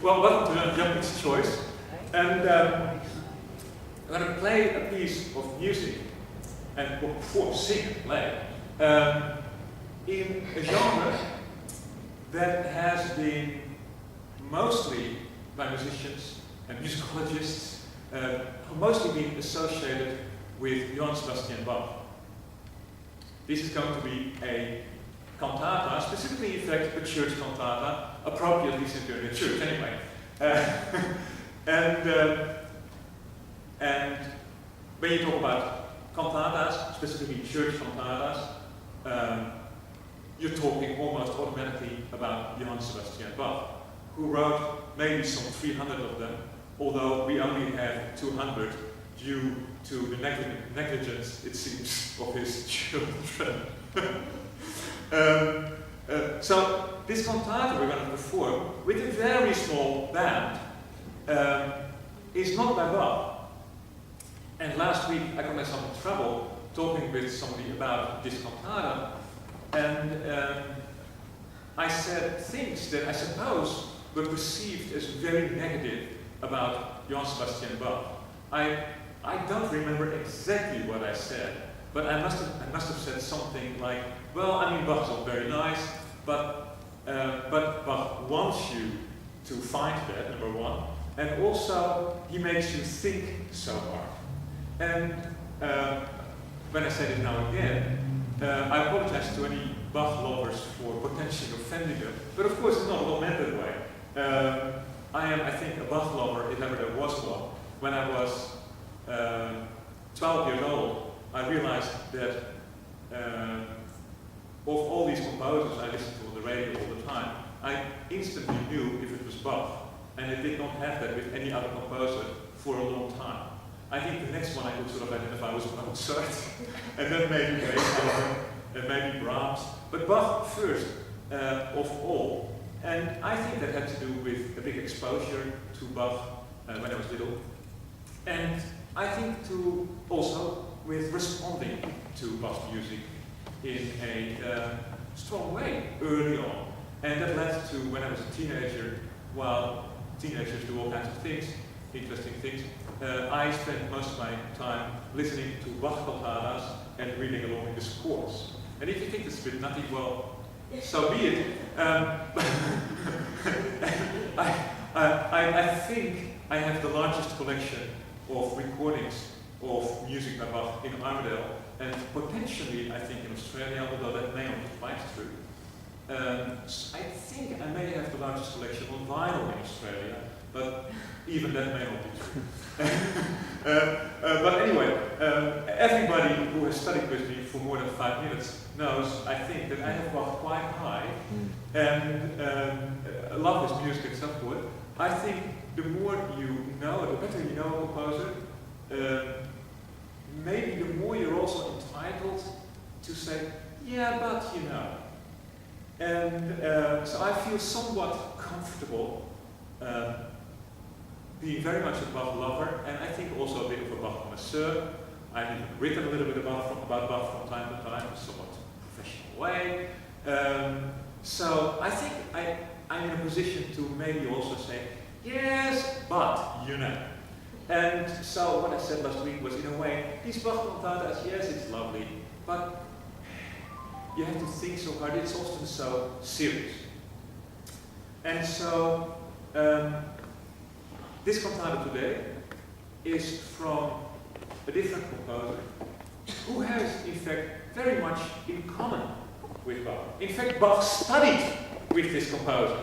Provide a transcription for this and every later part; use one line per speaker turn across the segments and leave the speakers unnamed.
Well, welcome to Jan-Piet's choice. And I'm going to play a piece of music, and perform, sing and play, in a genre that has been mostly by musicians and musicologists, mostly been associated with Johann Sebastian Bach. This is going to be a cantata, specifically in fact a church cantata, appropriately since you're in a church anyway. And when you talk about cantatas, specifically church cantatas, you're talking almost automatically about Johann Sebastian Bach, who wrote maybe some 300 of them, although we only have 200 due to the negligence, it seems, of his children. So this cantata we're going to perform with a very small band is not by Bach. And last week I got myself in trouble talking with somebody about this cantata, and I said things that I suppose were perceived as very negative about Johann Sebastian Bach. I don't remember exactly what I said, but I must have said something like, well, I mean, Bach's all very nice, but Bach wants you to find that, number one, and also he makes you think so hard. And when I say this now again, I apologize to any Bach lovers for potentially offending them, but of course it's not at all meant that way. I am, I think, a Bach lover, if ever there was one. When I was 12 years old, I realized that of all these composers I listened to on the radio all the time, I instantly knew if it was Bach, and I did not have that with any other composer for a long time. I think the next one I could sort of identify was Mozart, and then maybe Beethoven, and maybe Brahms, but Bach first of all. And I think that had to do with a big exposure to Bach when I was little, and I think to also with responding to Bach's music in a strong way early on. And that led to when I was a teenager, while teenagers do all kinds of things, interesting things, I spent most of my time listening to Bach cantatas and reading along in the scores. And if you think this is a bit nutty, well, so be it. I think I have the largest collection of recordings of music by Bach in Armadale, and potentially, I think, in Australia, although that may not be quite true. I think I may have the largest collection on vinyl in Australia, but even that may not be true. But anyway, everybody who has studied with me for more than 5 minutes knows, I think, that I have Bach quite high, and love his music and so forth. I think the more you know, the better you know a composer, maybe the more you're also entitled to say, yeah, but you know. And so I feel somewhat comfortable being very much a Bach lover, and I think also a bit of a Bach connoisseur. I've even written a little bit about Bach from time to time in a somewhat professional way. So I think I'm in a position to maybe also say, yes, but you know. And so what I said last week was, in a way, these Bach cantatas, yes, it's lovely, but you have to think so hard, it's often so serious. And so this cantata today is from a different composer who has, in fact, very much in common with Bach. In fact, Bach studied with this composer.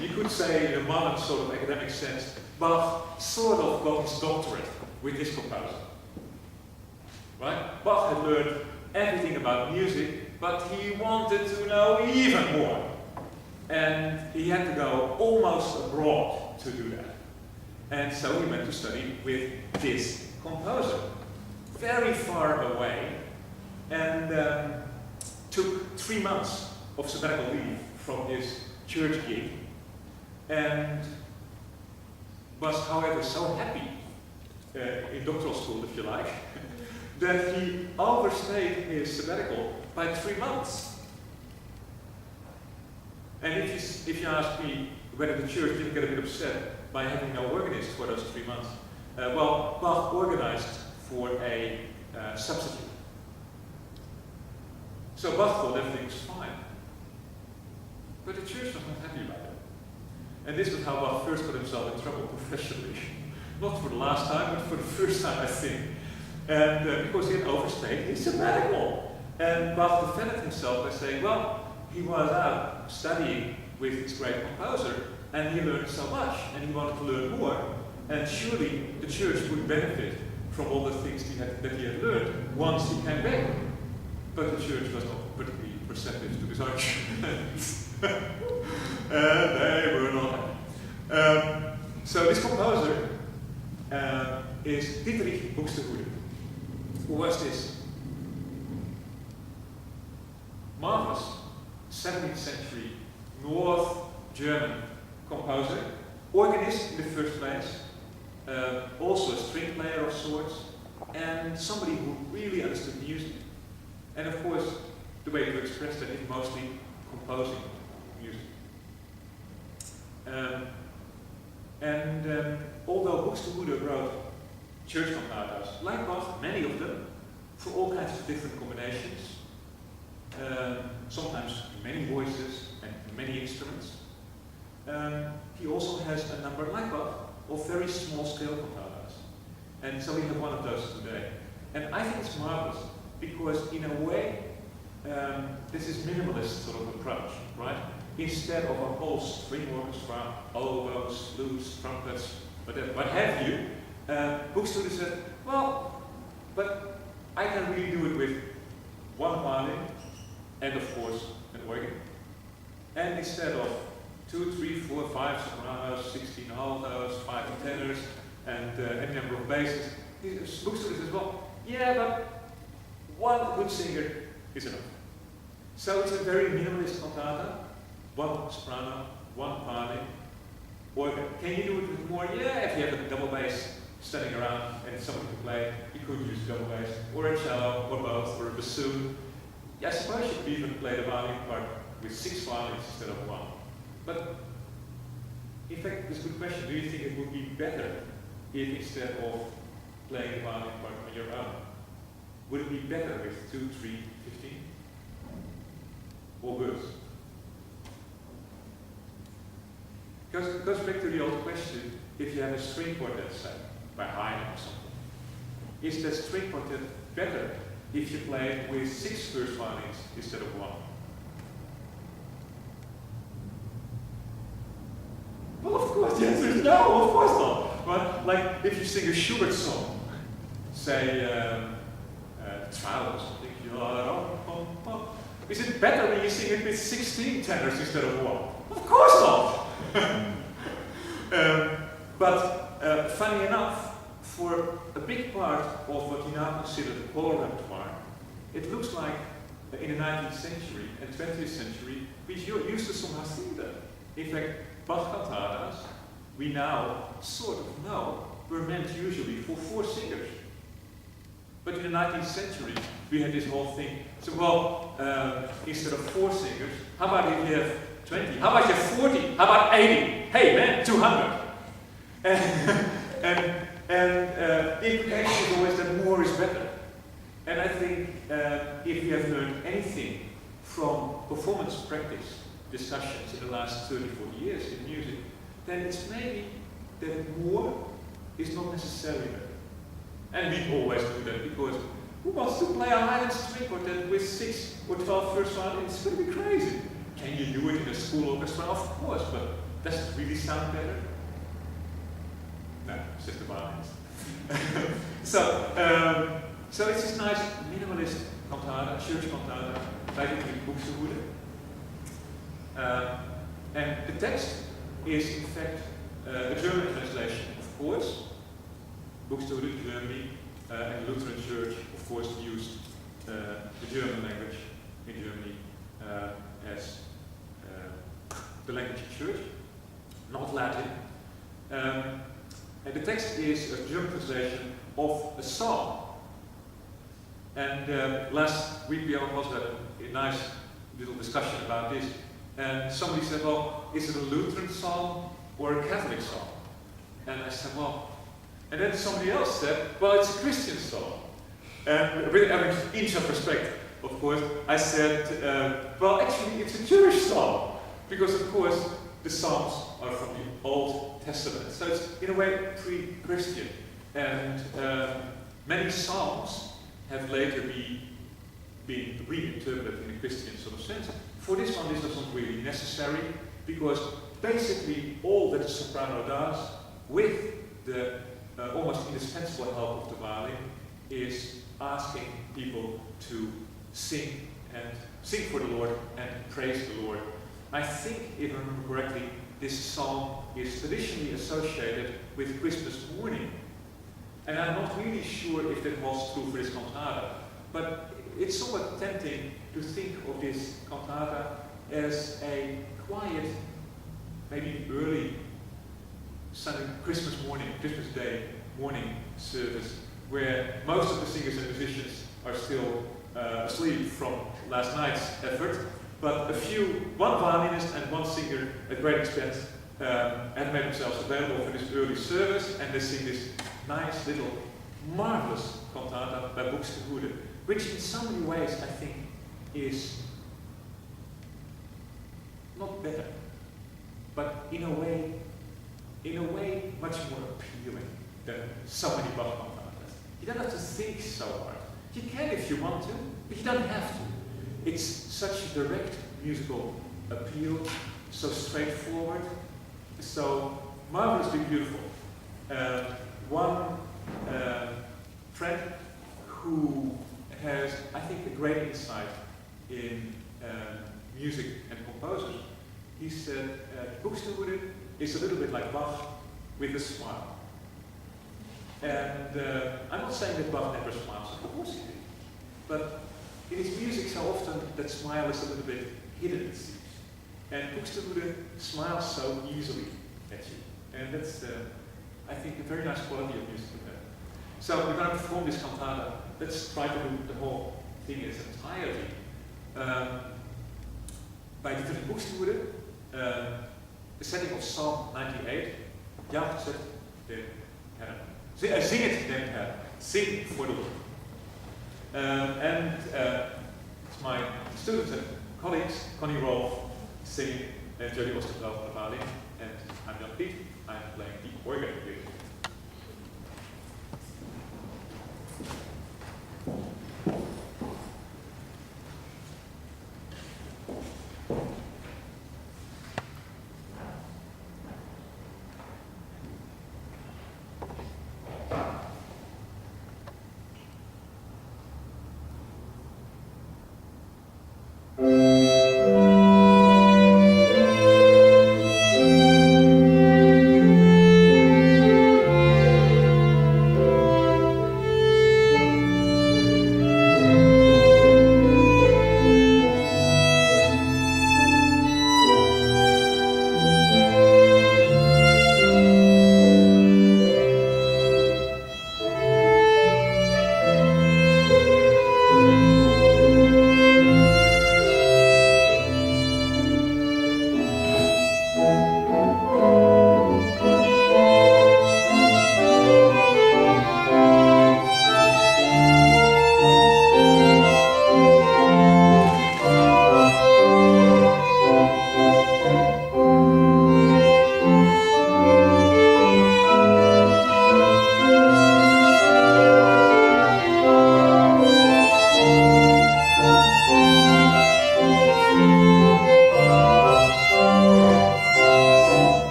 You could say, in a modern sort of academic sense, Bach sort of got his doctorate with this composer. Right? Bach had learned everything about music, but he wanted to know even more. And he had to go almost abroad to do that. And so he went to study with this composer, very far away, and took 3 months of sabbatical leave from his church gig, and was, however, so happy in doctoral school, if you like, that he overstayed his sabbatical by 3 months. And if you ask me, whether the church didn't get a bit upset by having no organist for those 3 months. Well, Bach organized for a substitute. So Bach thought everything was fine. But the church was not happy about it. And this was how Bach first got himself in trouble professionally. Not for the last time, but for the first time, I think. And because he had overstayed his sabbatical. And Bach defended himself by saying, well, he was out studying with this great composer, and he learned so much, and he wanted to learn more. And surely the church would benefit from all the things that he had learned once he came back. But the church was not particularly receptive to his arguments. And they were not happy. So this composer is Dietrich Buxtehude. Who was this? Marvelous 17th century North German composer, organist in the first place, also a string player of sorts, and somebody who really understood music. And of course, the way to express that is mostly composing music. Although Buxtehude wrote church cantatas, like Bach, many of them, for all kinds of different combinations, sometimes many voices and many instruments, he also has a number, like Bach, of very small scale cantatas. And so we have one of those today. And I think it's marvelous, because in a way, this is minimalist sort of approach, right? Instead of a whole string orchestra, oboes, flutes, trumpets, what have you, Buxtehude said, well, but I can really do it with one violin, and of course, an organ. And instead of 2, 3, 4, 5 sopranos, 16 altos, 5 tenors, and any number of basses, Buxtehude says, well, yeah, but one good singer is enough. So it's a very minimalist cantata, one soprano, one violin, organ. Can you do it with more? Yeah, if you have a double bass standing around and somebody to play, you could use double bass, or a cello, or both, or a bassoon. Yeah, I suppose you could even play the violin part with 6 violins instead of 1. But in fact, it's a good question. Do you think it would be better if instead of playing the violin part on your own, would it be better with 2, 3, 15? Or worse? Because it goes back to the old question, if you have a string quartet, say, by Haydn or something, is that string quartet better if you play it with 6 first violins instead of 1? Well, of course, the answer is no, of course not. But like if you sing a Schubert song, say Trial or something, is it better when you sing it with 16 tenors instead of 1? Of course not! But funny enough, for a big part of what you now consider the choral repertoire, it looks like in the 19th century and 20th century, we used to somehow sing that. In fact, Bach cantatas, we now sort of know, were meant usually for 4 singers. But in the 19th century, we had this whole thing. So, well, instead of 4 singers, how about if you have 20? How about you have 40? How about 80? Hey man, 200. And the implication is always that more is better. And I think if you have learned anything from performance practice discussions in the last 30, 40 years in music, then it's maybe that more is not necessarily better. And we always do that, because who wants to play a Haydn string quartet with 6 or 12 first violins? It's going to be crazy. Can you do it in a school orchestra? Of course, but does it really sound better? No, it's just the violins. So it's this nice minimalist cantata, church cantata, like in Buxtehude. And the text is in fact a German translation, of course. Buxtehude, Germany, and the Lutheran Church, of course, used the German language in Germany as the language of church, not Latin. And the text is a German translation of a psalm. And last week we almost had a nice little discussion about this. And somebody said, well, is it a Lutheran psalm or a Catholic psalm? And I said, well, and then somebody else said, well, it's a Christian psalm. And with every inch of respect, of course, I said, well, actually, it's a Jewish psalm. Because, of course, the psalms are from the Old Testament. So it's, in a way, pre-Christian. And many psalms have later been reinterpreted in a Christian sort of sense. For this one, this wasn't really necessary, because basically all that the soprano does, with the almost indispensable help of the violin, is asking people to sing for the Lord and praise the Lord. I think, if I remember correctly, this song is traditionally associated with Christmas morning. And I'm not really sure if that holds true for this cantata, but it's somewhat tempting to think of this cantata as a quiet, maybe early Sunday, Christmas Day morning service, where most of the singers and musicians are still asleep from last night's effort, but one violinist and one singer at great expense have made themselves available for this early service, and they sing this nice little marvelous cantata by Buxtehude, which in so many ways I think is not better, but in a way much more appealing than so many Bach cantatas. You don't have to think so hard. You can if you want to, but you don't have to. It's such a direct musical appeal, so straightforward, so marvelously beautiful. One friend who has, I think, a great insight in music and composers, he said, Buxtehude is a little bit like Bach with a smile. And I'm not saying that Bach never smiles, of course he did. But in his music, so often that smile is a little bit hidden, it seems. And Buxtehude smiles so easily at you. And that's, I think, a very nice quality of music with that. So we're going to perform this cantata. Let's try to do the whole thing in its entirety. By Dietrich Buxtehude, the setting of Psalm 98. Jachzet den Herrn. Zing it den Herrn. Sing for the Lord. It's my students and colleagues, Connie Rolf, singing, and Jody Osterveld on the violin, and I'm Jan-Piet. I'm playing the organ here.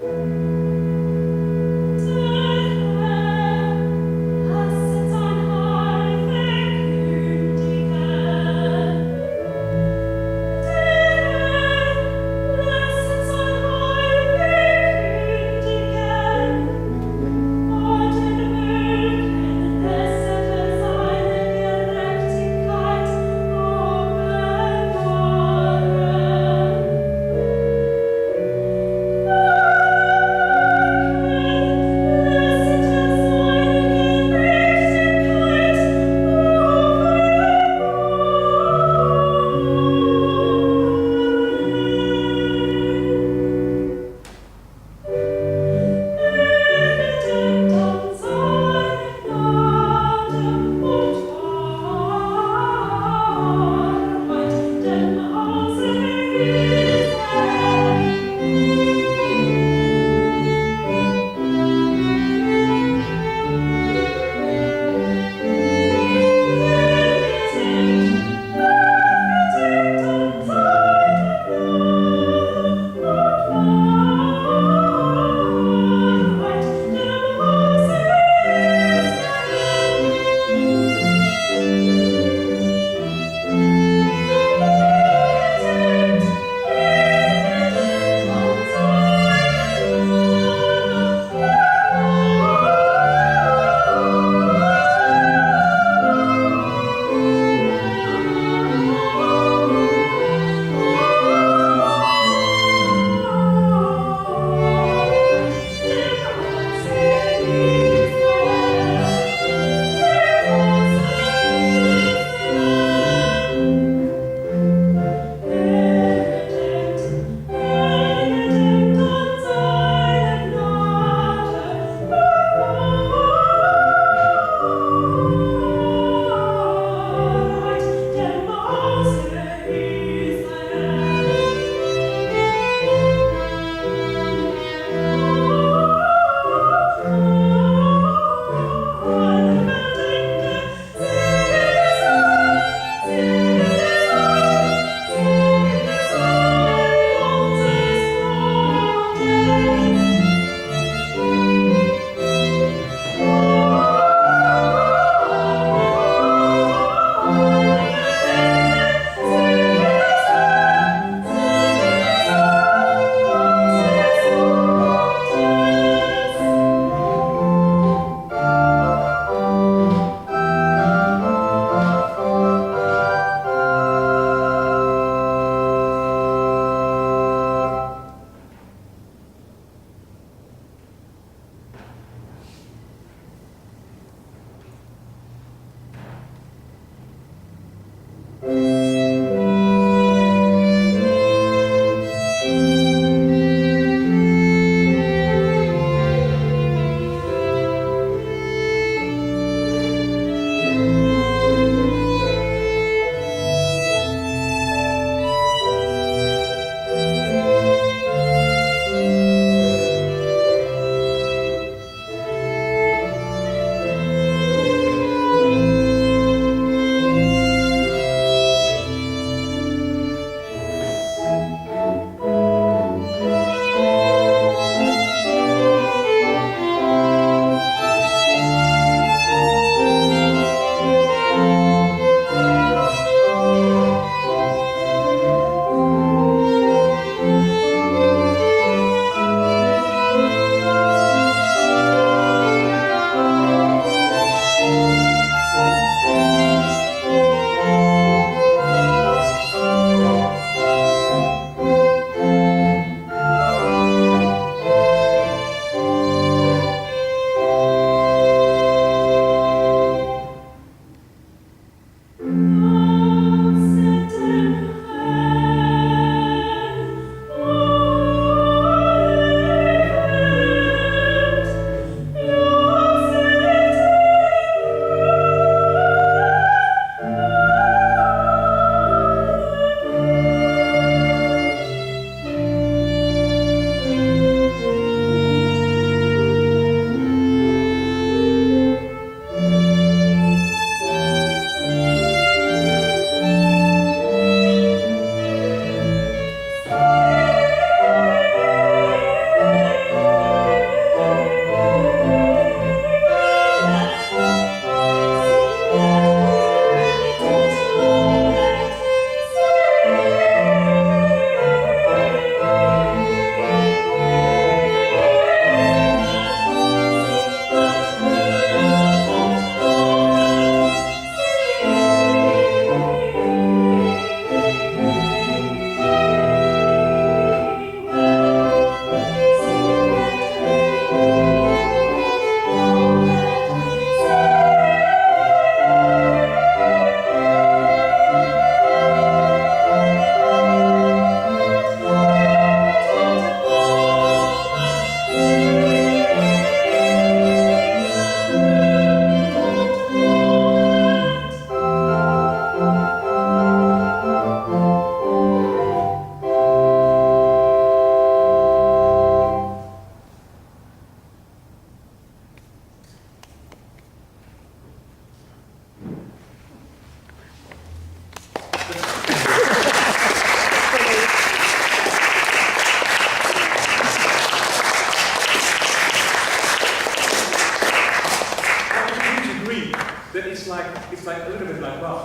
Gerechtigkeit,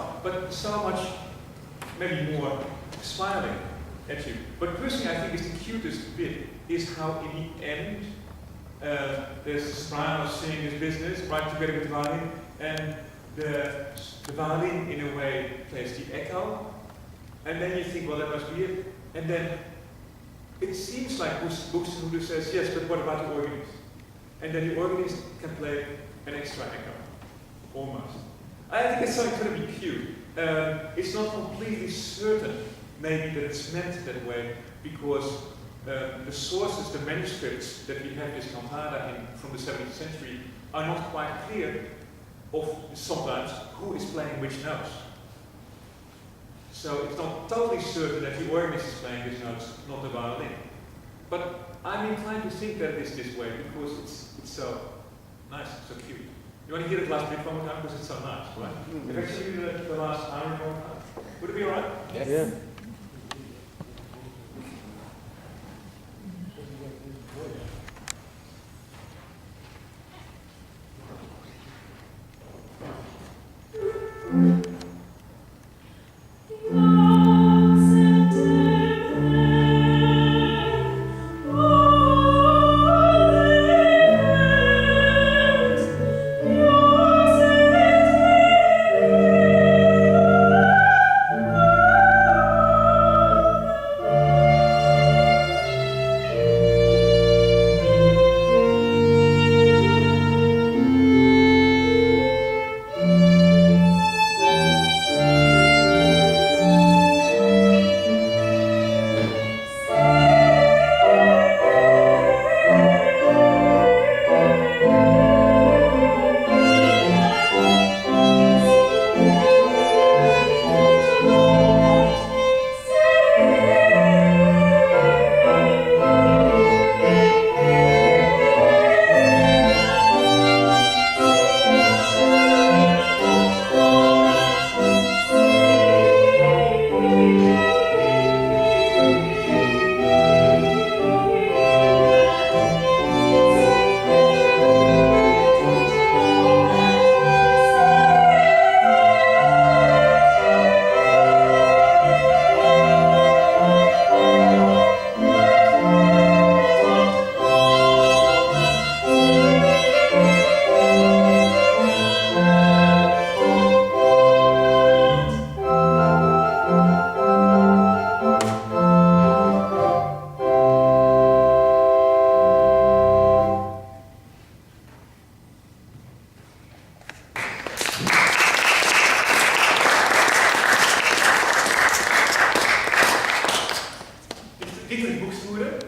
off, but so much, maybe more, smiling at you. But personally, I think is the cutest bit is how in the end there's the soprano singing his business right together with the violin, and the violin in a way plays the echo, and then you think, well, that must be it, and then it seems like Buxtehude says, yes, but what about the organist? And then the organist can play an extra echo, almost. I think it's so incredibly cute. It's not completely certain, maybe, that it's meant that way, because the sources, the manuscripts that we have this cantata in from the 17th century are not quite clear of sometimes who is playing which notes. So it's not totally certain that the organist is playing these notes, not the violin. But I'm inclined to think that it is this way because it's so nice, so cute. You want to hear the last bit one more time because it's so nice, right? If I show you the last hour one more time, would it be alright?
Yes.
Yeah.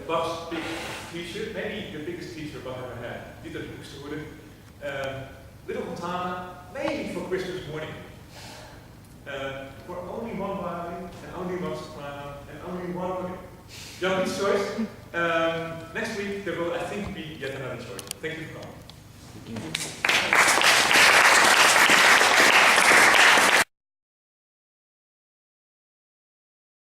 Bach's big teacher, maybe the biggest teacher Bach ever had, Dieter Buxtehude. Little cantata, maybe for Christmas morning. For only one violin, and only one soprano, and only one organ. Jan-Piet's choice. Next week there will, I think, be yet another choice. Thank you for coming.